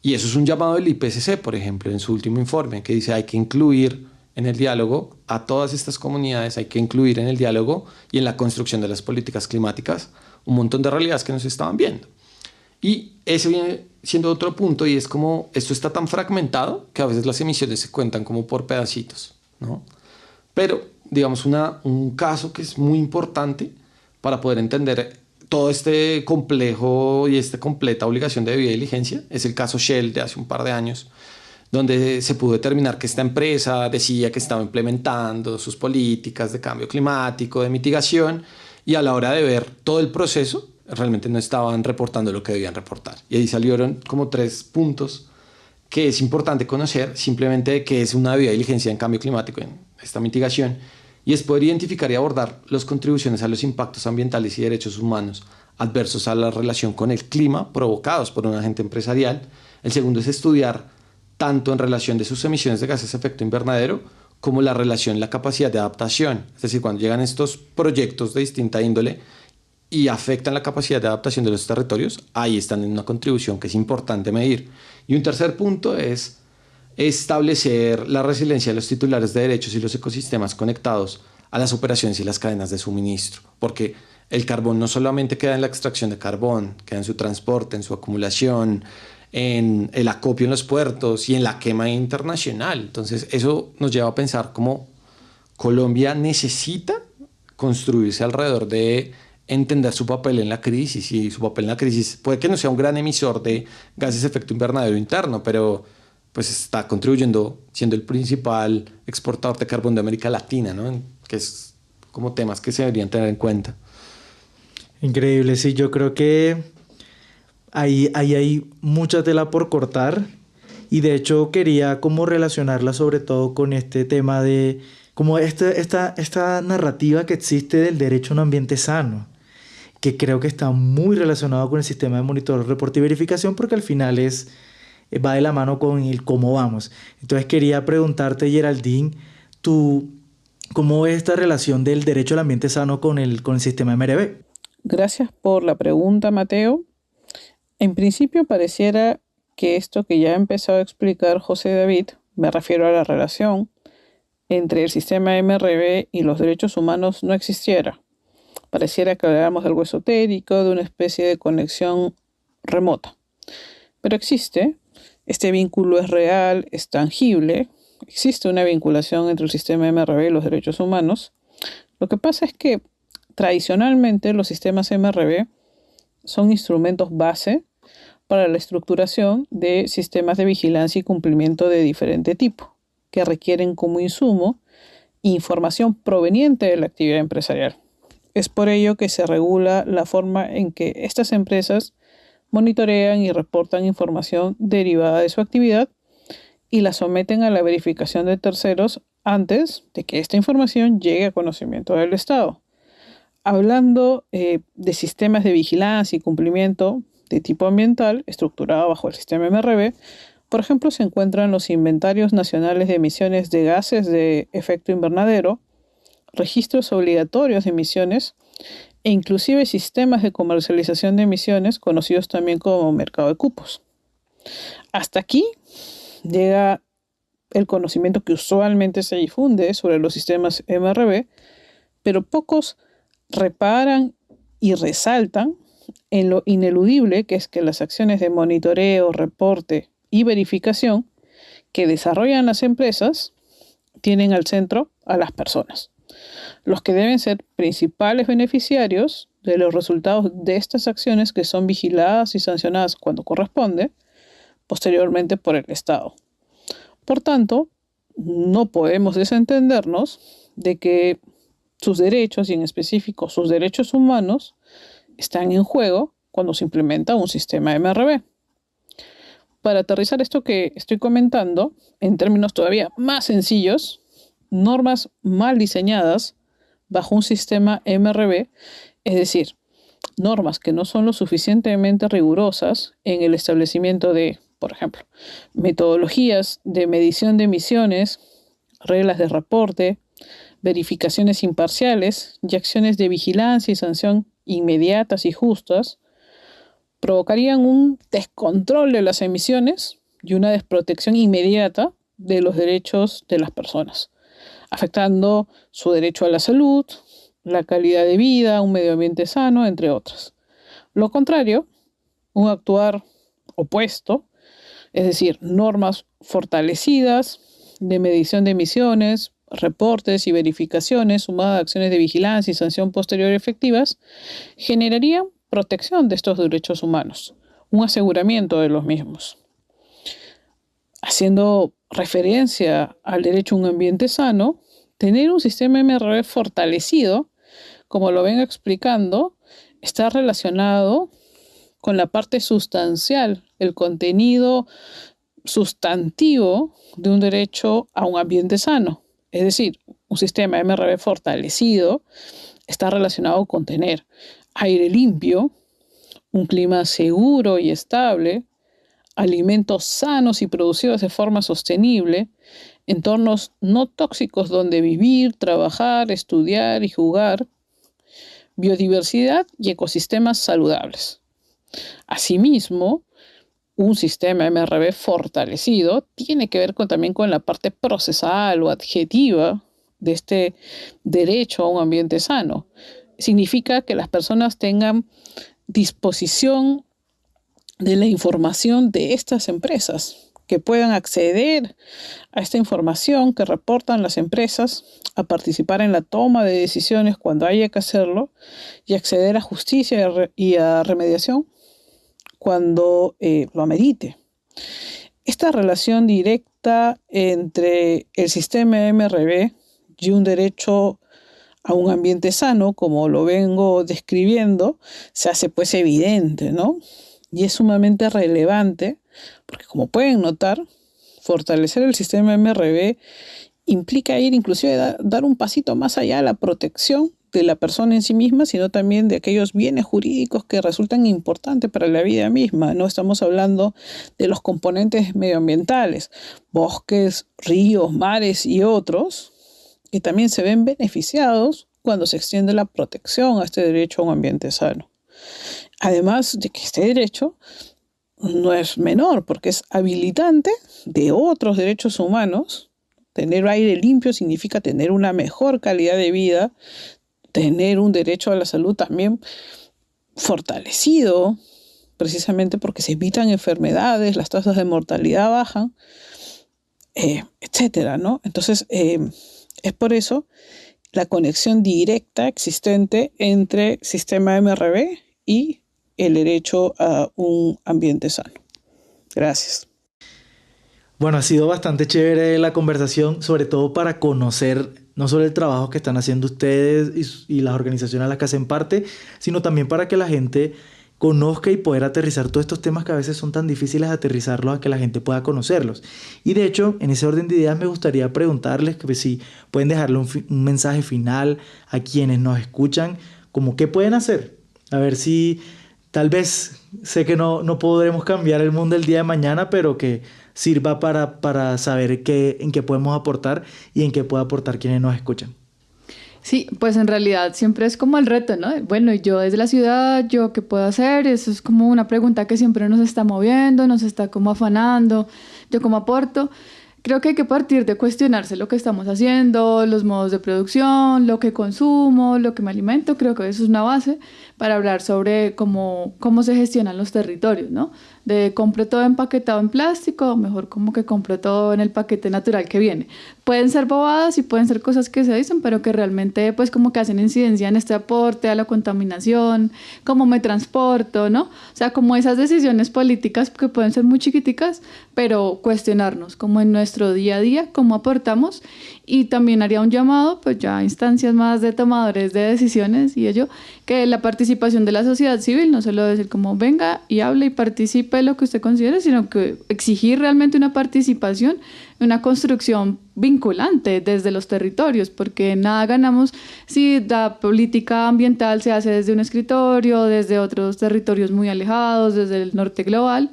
Y eso es un llamado del IPCC, por ejemplo, en su último informe, que dice hay que incluir en el diálogo a todas estas comunidades, hay que incluir en el diálogo y en la construcción de las políticas climáticas un montón de realidades que no se estaban viendo. Y ese viene siendo otro punto, y es como esto está tan fragmentado que a veces las emisiones se cuentan como por pedacitos, ¿no? Pero, digamos, un caso que es muy importante para poder entender todo este complejo y esta completa obligación de debida diligencia es el caso Shell de hace un par de años, donde se pudo determinar que esta empresa decía que estaba implementando sus políticas de cambio climático, de mitigación, y a la hora de ver todo el proceso, realmente no estaban reportando lo que debían reportar. Y ahí salieron como 3 puntos que es importante conocer, simplemente que es una debida diligencia en cambio climático, en esta mitigación, y es poder identificar y abordar las contribuciones a los impactos ambientales y derechos humanos adversos a la relación con el clima provocados por un agente empresarial. El segundo es estudiar tanto en relación de sus emisiones de gases de efecto invernadero como la relación, la capacidad de adaptación. Es decir, cuando llegan estos proyectos de distinta índole y afectan la capacidad de adaptación de los territorios, ahí están en una contribución que es importante medir. Y un tercer punto es establecer la resiliencia de los titulares de derechos y los ecosistemas conectados a las operaciones y las cadenas de suministro, porque el carbón no solamente queda en la extracción de carbón, queda en su transporte, en su acumulación, en el acopio en los puertos y en la quema internacional. Entonces eso nos lleva a pensar cómo Colombia necesita construirse alrededor de entender su papel en la crisis, y su papel en la crisis puede que no sea un gran emisor de gases de efecto invernadero interno, pero pues está contribuyendo, siendo el principal exportador de carbón de América Latina, ¿no? Que es como temas que se deberían tener en cuenta. Increíble, sí, yo creo que ahí hay mucha tela por cortar, y de hecho quería como relacionarla sobre todo con este tema de como esta narrativa que existe del derecho a un ambiente sano, que creo que está muy relacionado con el sistema de monitoreo, reporte y verificación, porque al final va de la mano con el cómo vamos. Entonces quería preguntarte, Geraldine, tú, ¿cómo ves esta relación del derecho al ambiente sano con el sistema MRV? Gracias por la pregunta, Mateo. En principio pareciera que esto que ya ha empezado a explicar José David, me refiero a la relación entre el sistema MRV y los derechos humanos, no existiera. Pareciera que habláramos de algo esotérico, de una especie de conexión remota. Pero existe, este vínculo es real, es tangible, existe una vinculación entre el sistema MRV y los derechos humanos. Lo que pasa es que tradicionalmente los sistemas MRV son instrumentos base para la estructuración de sistemas de vigilancia y cumplimiento de diferente tipo, que requieren como insumo información proveniente de la actividad empresarial. Es por ello que se regula la forma en que estas empresas monitorean y reportan información derivada de su actividad y la someten a la verificación de terceros antes de que esta información llegue a conocimiento del Estado. Hablando de sistemas de vigilancia y cumplimiento de tipo ambiental estructurado bajo el sistema MRV, por ejemplo, se encuentran los inventarios nacionales de emisiones de gases de efecto invernadero, registros obligatorios de emisiones e inclusive sistemas de comercialización de emisiones conocidos también como mercado de cupos. Hasta aquí llega el conocimiento que usualmente se difunde sobre los sistemas MRV, pero pocos reparan y resaltan en lo ineludible que es que las acciones de monitoreo, reporte y verificación que desarrollan las empresas tienen al centro a las personas, los que deben ser principales beneficiarios de los resultados de estas acciones que son vigiladas y sancionadas cuando corresponde, posteriormente por el Estado. Por tanto, no podemos desentendernos de que sus derechos, y en específico sus derechos humanos, están en juego cuando se implementa un sistema MRV. Para aterrizar esto que estoy comentando, en términos todavía más sencillos, normas mal diseñadas bajo un sistema MRV, es decir, normas que no son lo suficientemente rigurosas en el establecimiento de, por ejemplo, metodologías de medición de emisiones, reglas de reporte, verificaciones imparciales y acciones de vigilancia y sanción inmediatas y justas, provocarían un descontrol de las emisiones y una desprotección inmediata de los derechos de las personas, afectando su derecho a la salud, la calidad de vida, un medio ambiente sano, entre otras. Lo contrario, un actuar opuesto, es decir, normas fortalecidas de medición de emisiones, reportes y verificaciones sumadas a acciones de vigilancia y sanción posterior efectivas, generarían protección de estos derechos humanos, un aseguramiento de los mismos. Haciendo referencia al derecho a un ambiente sano, tener un sistema MRV fortalecido, como lo vengo explicando, está relacionado con la parte sustancial, el contenido sustantivo de un derecho a un ambiente sano. Es decir, un sistema MRV fortalecido está relacionado con tener aire limpio, un clima seguro y estable, alimentos sanos y producidos de forma sostenible, entornos no tóxicos donde vivir, trabajar, estudiar y jugar, biodiversidad y ecosistemas saludables. Asimismo, un sistema MRV fortalecido tiene que ver también con la parte procesal o adjetiva de este derecho a un ambiente sano. Significa que las personas tengan disposición de la información de estas empresas, que puedan acceder a esta información que reportan las empresas, a participar en la toma de decisiones cuando haya que hacerlo y acceder a justicia y a remediación cuando lo amerite. Esta relación directa entre el sistema MRV y un derecho a un ambiente sano, como lo vengo describiendo, se hace pues evidente, ¿no? Y es sumamente relevante porque, como pueden notar, fortalecer el sistema MRV implica ir inclusive dar un pasito más allá de la protección de la persona en sí misma, sino también de aquellos bienes jurídicos que resultan importantes para la vida misma. No estamos hablando de los componentes medioambientales, bosques, ríos, mares y otros, que también se ven beneficiados cuando se extiende la protección a este derecho a un ambiente sano. Además de que este derecho no es menor, porque es habilitante de otros derechos humanos. Tener aire limpio significa tener una mejor calidad de vida, tener un derecho a la salud también fortalecido, precisamente porque se evitan enfermedades, las tasas de mortalidad bajan, etcétera, ¿no? Entonces, es por eso la conexión directa existente entre sistema MRV y el derecho a un ambiente sano. Gracias. Bueno, ha sido bastante chévere la conversación, sobre todo para conocer no solo el trabajo que están haciendo ustedes y las organizaciones a las que hacen parte, sino también para que la gente conozca y poder aterrizar todos estos temas que a veces son tan difíciles de aterrizarlos a que la gente pueda conocerlos. Y de hecho, en ese orden de ideas me gustaría preguntarles que si pueden dejarle un mensaje final a quienes nos escuchan, como qué pueden hacer. A ver si tal vez, sé que no podremos cambiar el mundo el día de mañana, pero que sirva para saber en qué podemos aportar y en qué puede aportar quienes nos escuchan. Sí, pues en realidad siempre es como el reto, ¿no? Bueno, yo desde la ciudad, ¿yo qué puedo hacer? Eso es como una pregunta que siempre nos está moviendo, nos está como afanando. ¿Yo cómo aporto? Creo que hay que partir de cuestionarse lo que estamos haciendo, los modos de producción, lo que consumo, lo que me alimento. Creo que eso es una base para hablar sobre cómo se gestionan los territorios, ¿no? De compro todo empaquetado en plástico, mejor como que compro todo en el paquete natural que viene. Pueden ser bobadas y pueden ser cosas que se dicen, pero que realmente pues como que hacen incidencia en este aporte a la contaminación, cómo me transporto, ¿no? O sea, como esas decisiones políticas que pueden ser muy chiquiticas, pero cuestionarnos como en nuestro día a día, cómo aportamos. Y también haría un llamado, pues ya a instancias más de tomadores de decisiones y ello, que la participación de la sociedad civil, no solo decir como venga y hable y participe de lo que usted considere, sino que exigir realmente una participación, una construcción vinculante desde los territorios, porque nada ganamos si la política ambiental se hace desde un escritorio, desde otros territorios muy alejados, desde el norte global.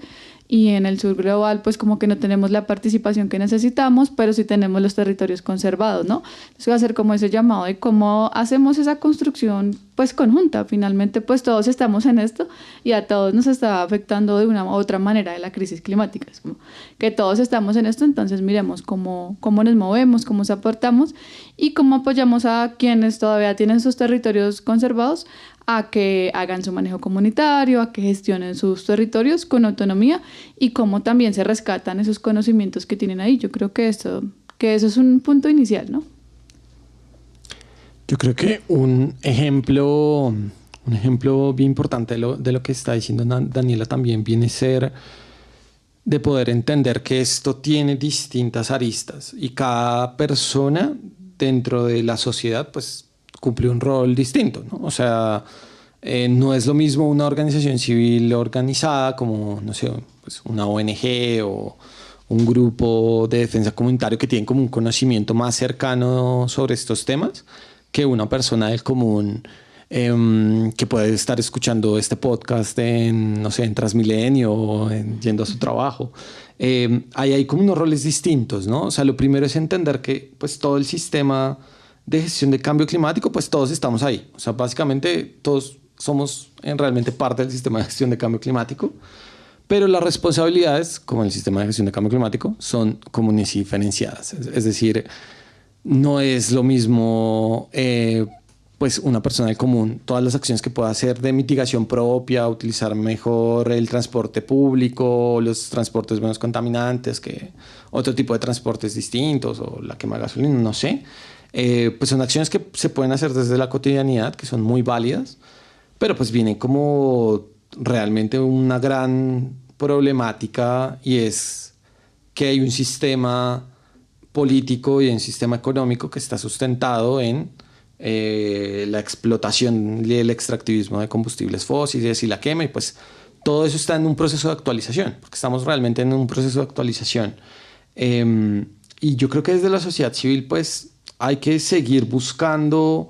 Y en el sur global, pues como que no tenemos la participación que necesitamos, pero sí tenemos los territorios conservados, ¿no? Entonces va a ser como ese llamado de cómo hacemos esa construcción, pues conjunta. Finalmente, pues todos estamos en esto y a todos nos está afectando de una u otra manera de la crisis climática. Es como que todos estamos en esto, entonces miremos cómo nos movemos, cómo nos aportamos y cómo apoyamos a quienes todavía tienen sus territorios conservados a que hagan su manejo comunitario, a que gestionen sus territorios con autonomía y cómo también se rescatan esos conocimientos que tienen ahí. Yo creo que eso es un punto inicial, ¿no? Yo creo que un ejemplo bien importante de lo que está diciendo Daniela también viene a ser de poder entender que esto tiene distintas aristas y cada persona dentro de la sociedad pues cumple un rol distinto, ¿no? O sea, no es lo mismo una organización civil organizada como, no sé, pues una ONG o un grupo de defensa comunitario que tienen como un conocimiento más cercano sobre estos temas que una persona del común que puede estar escuchando este podcast en, no sé, en Transmilenio o yendo a su trabajo. Hay como unos roles distintos, ¿no? O sea, lo primero es entender que pues todo el sistema de gestión de cambio climático, pues todos estamos ahí. O sea, básicamente todos somos realmente parte del sistema de gestión de cambio climático, pero las responsabilidades, como el sistema de gestión de cambio climático, son comunes y diferenciadas. Es decir, no es lo mismo pues una persona del común, todas las acciones que pueda hacer de mitigación propia, utilizar mejor el transporte público, los transportes menos contaminantes que otro tipo de transportes distintos o la quema de gasolina, no sé. Pues son acciones que se pueden hacer desde la cotidianidad, que son muy válidas, pero pues viene como realmente una gran problemática, y es que hay un sistema político y un sistema económico que está sustentado en la explotación y el extractivismo de combustibles fósiles y la quema, y pues todo eso está en un proceso de actualización, porque estamos realmente en un proceso de actualización. Y yo creo que desde la sociedad civil pues hay que seguir buscando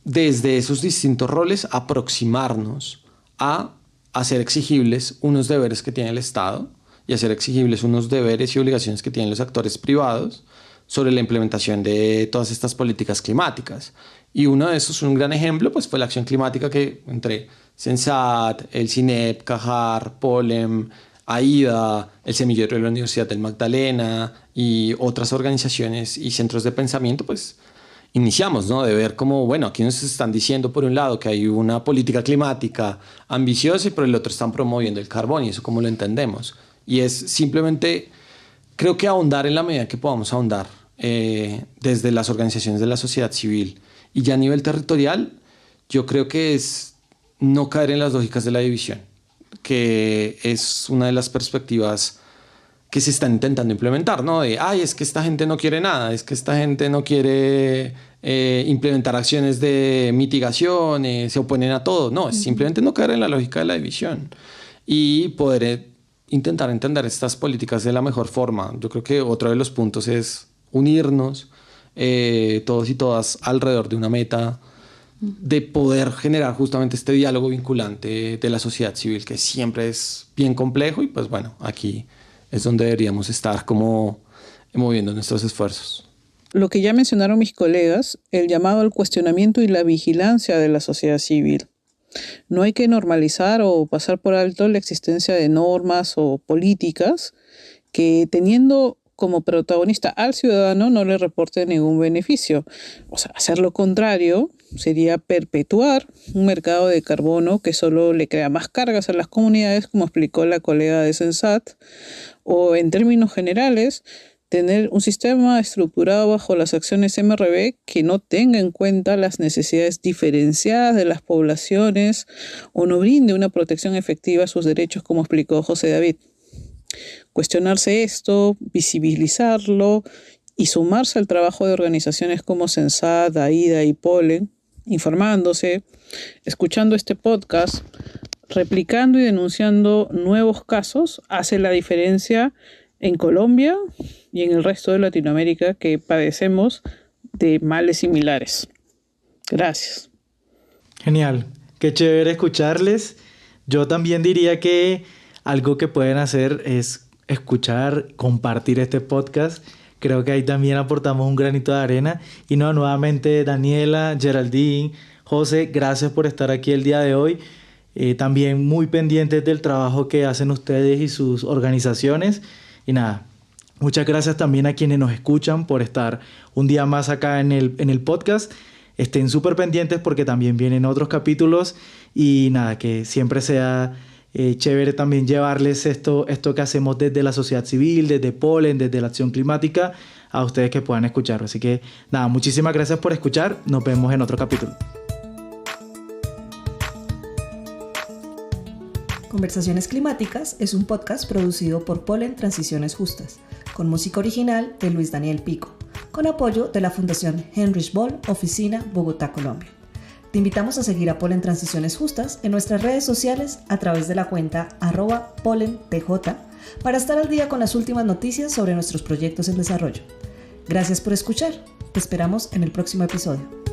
desde esos distintos roles aproximarnos a hacer exigibles unos deberes que tiene el Estado y hacer exigibles unos deberes y obligaciones que tienen los actores privados sobre la implementación de todas estas políticas climáticas. Y uno de esos, un gran ejemplo, pues fue la acción climática que entre Censat, el CINEP, CAJAR, POLEM, AIDA, el Semillero de la Universidad del Magdalena y otras organizaciones y centros de pensamiento, pues iniciamos, ¿no? De ver cómo, bueno, aquí nos están diciendo por un lado que hay una política climática ambiciosa y por el otro están promoviendo el carbón, y eso cómo lo entendemos. Y es simplemente, creo que ahondar en la medida que podamos ahondar desde las organizaciones de la sociedad civil y ya a nivel territorial, yo creo que es no caer en las lógicas de la división, que es una de las perspectivas que se están intentando implementar, ¿no? De, ay, es que esta gente no quiere nada, es que esta gente no quiere implementar acciones de mitigación, se oponen a todo. No, es simplemente no caer en la lógica de la división y poder intentar entender estas políticas de la mejor forma. Yo creo que otro de los puntos es unirnos todos y todas alrededor de una meta, de poder generar justamente este diálogo vinculante de la sociedad civil, que siempre es bien complejo, y pues bueno, aquí es donde deberíamos estar como moviendo nuestros esfuerzos. Lo que ya mencionaron mis colegas, el llamado al cuestionamiento y la vigilancia de la sociedad civil. No hay que normalizar o pasar por alto la existencia de normas o políticas que, teniendo como protagonista al ciudadano, no le reporte ningún beneficio. O sea, hacer lo contrario sería perpetuar un mercado de carbono que solo le crea más cargas a las comunidades, como explicó la colega de Censat, o en términos generales, tener un sistema estructurado bajo las acciones MRV que no tenga en cuenta las necesidades diferenciadas de las poblaciones o no brinde una protección efectiva a sus derechos, como explicó José David. Cuestionarse esto, visibilizarlo y sumarse al trabajo de organizaciones como Censat, AIDA y POLEN, informándose, escuchando este podcast, replicando y denunciando nuevos casos, hace la diferencia en Colombia y en el resto de Latinoamérica, que padecemos de males similares. Gracias. Genial, qué chévere escucharles. Yo también diría que algo que pueden hacer es escuchar, compartir este podcast. Creo que ahí también aportamos un granito de arena. Y no, nuevamente Daniela, Geraldine, José, gracias por estar aquí el día de hoy. También muy pendientes del trabajo que hacen ustedes y sus organizaciones. Y nada, muchas gracias también a quienes nos escuchan por estar un día más acá en el podcast. Estén súper pendientes porque también vienen otros capítulos. Y nada, que siempre sea chévere también llevarles esto que hacemos desde la sociedad civil, desde POLEN, desde la acción climática, a ustedes que puedan escuchar. Así que nada, muchísimas gracias por escuchar. Nos vemos en otro capítulo. Conversaciones Climáticas es un podcast producido por POLEN Transiciones Justas, con música original de Luis Daniel Pico, con apoyo de la Fundación Heinrich Böll, Oficina, Bogotá, Colombia. Te invitamos a seguir a POLEN Transiciones Justas en nuestras redes sociales a través de la cuenta @PolenTJ para estar al día con las últimas noticias sobre nuestros proyectos en desarrollo. Gracias por escuchar. Te esperamos en el próximo episodio.